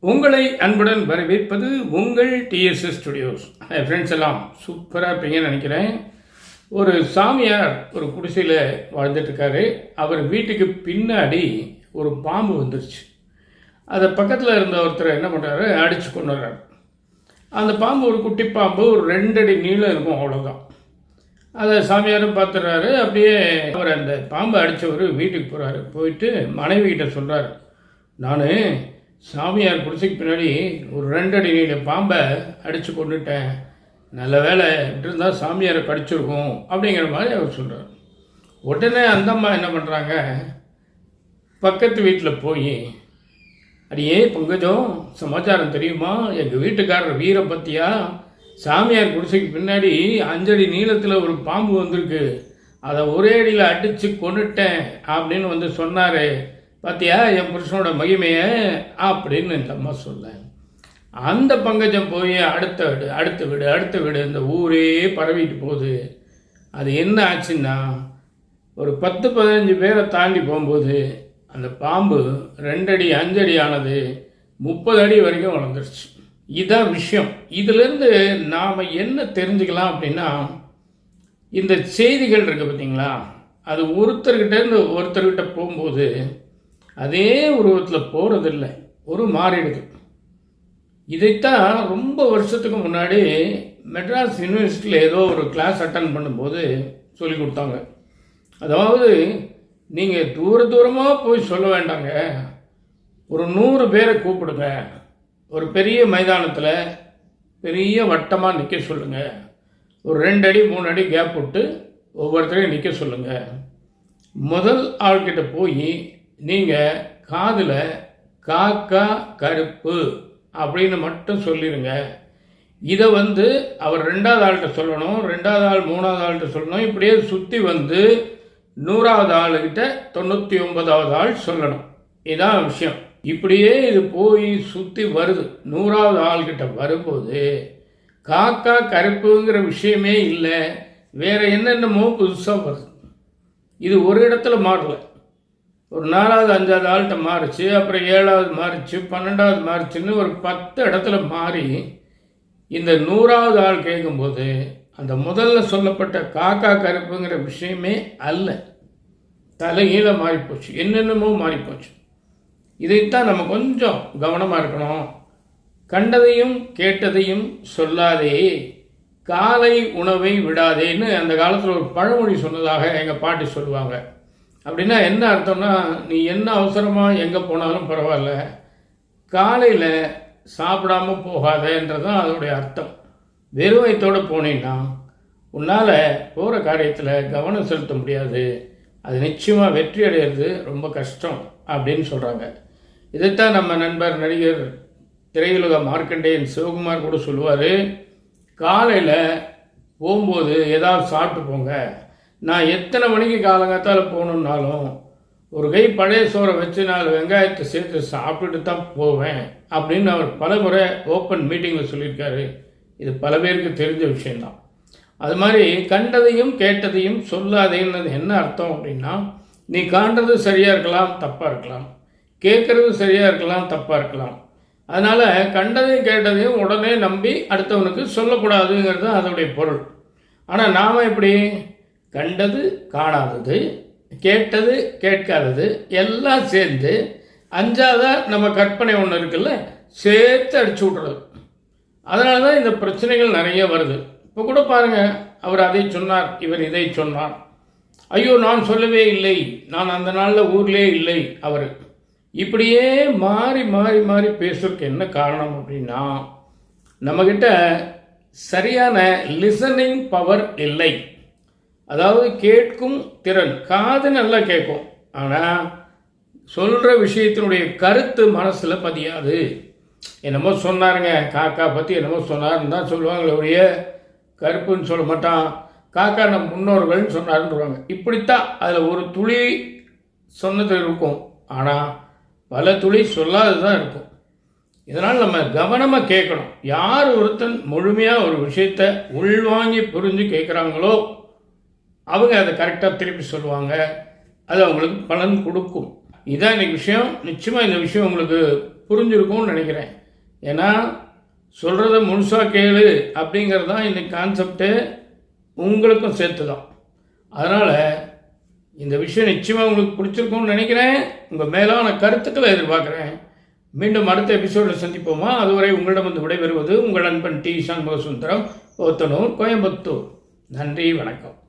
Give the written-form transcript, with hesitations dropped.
உங்களை அன்புடன் வரவேற்பது உங்கள் டிஎஸ்எஸ் ஸ்டுடியோஸ். ஃப்ரெண்ட்ஸ் எல்லாம் சூப்பராக இருப்பீங்கன்னு நினைக்கிறேன். ஒரு சாமியார் ஒரு குடிசையில் வாழ்ந்துட்டுருக்காரு. அவர் வீட்டுக்கு பின்னாடி ஒரு பாம்பு வந்துருச்சு. அதை பக்கத்தில் இருந்த ஒருத்தர் என்ன பண்ணுறாரு, அடித்து கொண்டு வர்றாரு. அந்த பாம்பு ஒரு குட்டி பாம்பு, ஒரு 2 அடி நீளம் இருக்கும், அவ்வளோதான். அதை சாமியாரும் பார்த்துடுறாரு. அப்படியே அவர் அந்த பாம்பை அடித்தவர் வீட்டுக்கு போகிறாரு. போயிட்டு மனைவி கிட்ட சொல்கிறார், நான் சாமியார் குடிசைக்கு பின்னாடி ஒரு 2 அடி நீள பாம்பை அடித்து கொண்டுட்டேன், நல்ல வேலை இருந்தால் சாமியாரை கடிச்சிருக்கும் அப்படிங்கிற மாதிரி அவர் சொல்கிறார். உடனே அந்த அம்மா என்ன பண்ணுறாங்க, பக்கத்து வீட்டில் போய், அடியே பங்கஜம், சமாச்சாரம் தெரியுமா, எங்கள் வீட்டுக்காரர் வீரை பற்றியா, சாமியார் குடிசைக்கு பின்னாடி 5 அடி நீளத்தில் ஒரு பாம்பு வந்திருக்கு, அதை ஒரே அடியில் அடித்து கொண்டுட்டேன் அப்படின்னு வந்து சொன்னார், பார்த்தியா என் புருஷனோட மகிமையை அப்படின்னு இந்த அம்மா சொல்ல. அந்த பங்கஜம் போய் அடுத்த வீடு இந்த ஊரே பரவிட்டு போகுது. அது என்ன ஆச்சுன்னா, ஒரு 10-15 பேரை தாண்டி போகும்போது அந்த பாம்பு 2 அடி 5 அடி ஆனது 30 அடி வரைக்கும் வளர்ந்துருச்சு. இதுதான் விஷயம். இதிலேருந்து நாம் என்ன தெரிஞ்சுக்கலாம் அப்படின்னா, இந்த செய்திகள் இருக்குது பார்த்தீங்களா, அது ஒருத்தர்கிட்ட போகும்போது அதே உருவத்தில் போகிறதில்லை, மாறிடுது. இதைத்தான் ரொம்ப வருஷத்துக்கு முன்னாடி மெட்ராஸ் யூனிவர்சிட்டியில் ஏதோ ஒரு கிளாஸ் அட்டன் பண்ணும்போது சொல்லி கொடுத்தாங்க. அதாவது நீங்கள் தூரமாக போய் சொல்ல வேண்டாங்க, ஒரு 100 பேரை கூப்பிடுங்க, ஒரு பெரிய மைதானத்தில் பெரிய வட்டமாக நிற்க சொல்லுங்கள், ஒரு 2 அடி 3 அடி கேப் விட்டு ஒவ்வொருத்தரையும் நிற்க சொல்லுங்கள். முதல் ஆள்கிட்ட போய் நீங்கள் காதில் காக்கா கருப்பு அப்படின்னு மட்டும் சொல்லிடுங்க. இதை அவர் 2வது ஆள்கிட்ட சொல்லணும், 2வது ஆள் 3வது ஆள்கிட்ட சொல்லணும், இப்படியே சுற்றி 100வது ஆளுகிட்ட 99வது ஆள் சொல்லணும். இதுதான் விஷயம். இப்படியே இது போய் சுற்றி வருது. 100வது ஆள்கிட்ட வரும்போது காக்கா கருப்புங்கிற விஷயமே இல்லை, வேற என்னென்னமோ புதுசாக வருது. இது ஒரு இடத்துல மாறலை, ஒரு 4வது 5வது ஆள்கிட்ட மாறிச்சு, அப்புறம் 7வது மாறிச்சு, 12வது மாறிச்சுன்னு ஒரு 10 இடத்துல மாறி இந்த 100வது ஆள் கேட்கும்போது அந்த முதல்ல சொல்லப்பட்ட காக்கா கருப்புங்கிற விஷயமே அல்ல, தலைகீழ மாறிப்போச்சு, என்னென்னமோ மாறிப்போச்சு. இதைத்தான் நம்ம கொஞ்சம் கவனமாக இருக்கணும். கண்டதையும் கேட்டதையும் சொல்லாதே, காலை உணவை விடாதேன்னு அந்த காலத்தில் ஒரு பழமொழி சொன்னதாக எங்கள் பாட்டி சொல்லுவாங்க. அப்படின்னா என்ன அர்த்தம்னா, நீ என்ன அவசரமாக எங்கே போனாலும் பரவாயில்ல, காலையில் சாப்பிடாமல் போகாதன்றதான் அதோடைய அர்த்தம். வெறும் வயிற்றோடு போனீங்கன்னா உன்னால் போகிற காரியத்தில் கவனம் செலுத்த முடியாது, அது நிச்சயமாக வெற்றி அடையிறது ரொம்ப கஷ்டம் அப்படின்னு சொல்கிறாங்க. இதைத்தான் நம்ம நண்பர் நடிகர் திரையுலக மார்க்கண்டேயன் சிவகுமார் கூட சொல்லுவார், காலையில் போகும்போது ஏதாவது சாப்பிட்டு போங்க, நான் எத்தனை மணிக்கு காலங்காத்தால் போகணுன்னாலும் ஒரு கை பழைய சோறை வச்சு 4 வெங்காயத்தை சேர்த்து சாப்பிட்டுட்டு தான் போவேன் அப்படின்னு அவர் பலமுறை ஓப்பன் மீட்டிங்கில் சொல்லியிருக்காரு. இது பல பேருக்கு தெரிஞ்ச விஷயந்தான். அது மாதிரி கண்டதையும் கேட்டதையும் சொல்லாதேன்னு என்ன அர்த்தம் அப்படின்னா, நீ காண்றது சரியாக இருக்கலாம், தப்பாக இருக்கலாம், கேட்குறது சரியாக இருக்கலாம், தப்பாக இருக்கலாம். அதனால் கண்டதையும் கேட்டதையும் உடனே நம்பி அடுத்தவனுக்கு சொல்லக்கூடாதுங்கிறது அதோடைய பொருள். ஆனால் நாம் எப்படி கண்டது காணாதது, கேட்டது கேட்காதது எல்லாம் சேர்ந்து 5ஆவதா நம்ம கற்பனை ஒன்று இருக்குல்ல, சேர்த்து அடிச்சு விட்றது. அதனால தான் இந்த பிரச்சனைகள் நிறைய வருது. இப்போ கூட பாருங்கள், அவர் அதை சொன்னார், இவர் இதை சொன்னார், ஐயோ நான் சொல்லவே இல்லை, நான் அந்த நாளில் ஊர்லேயே இல்லை, அவர் இப்படியே மாறி மாறி மாறி பேசுறதுக்கு என்ன காரணம் அப்படின்னா, நம்மக்கிட்ட சரியான லிசனிங் பவர் இல்லை. அதாவது கேட்கும் திறன், காது நல்லா கேட்கும், ஆனால் சொல்கிற விஷயத்தினுடைய கருத்து மனசில் பதியாது. என்னமோ சொன்னாருங்க, காக்கா பற்றி என்னமோ சொன்னார்னு தான் சொல்லுவாங்களே ஒழிய கருப்புன்னு சொல்ல மாட்டான், காக்கா நம்ம முன்னோர்கள்னு சொன்னாருன்றவாங்க. இப்படித்தான் அதில் ஒரு துளி சொன்னது இருக்கும், ஆனால் பல துளி சொல்லாது தான் இருக்கும். இதனால் நம்ம கவனமாக கேட்கணும். யார் ஒருத்தன் முழுமையாக ஒரு விஷயத்தை உள்வாங்கி புரிஞ்சு கேட்குறாங்களோ அவங்க அதை கரெக்டாக திருப்பி சொல்லுவாங்க, அது அவங்களுக்கு பலன் கொடுக்கும். இதுதான் இன்றைக்கி விஷயம். நிச்சயமாக இந்த விஷயம் உங்களுக்கு புரிஞ்சிருக்கும்னு நினைக்கிறேன். ஏன்னா சொல்கிறத முழுசாக கேளு அப்படிங்கிறது தான் இன்றைக்கி கான்செப்டு, உங்களுக்கும் சேர்த்து தான். அதனால் இந்த விஷயம் நிச்சயமாக உங்களுக்கு பிடிச்சிருக்கும்னு நினைக்கிறேன். உங்கள் மேலான கருத்துக்களை எதிர்பார்க்குறேன். மீண்டும் அடுத்த எபிசோடில் சந்திப்போமா? அதுவரை உங்களிடம் வந்து விடைபெறுவது உங்கள் நண்பன் டி. சண்முக சுந்தரம், ஓத்தனூர், கோயம்புத்தூர். நன்றி, வணக்கம்.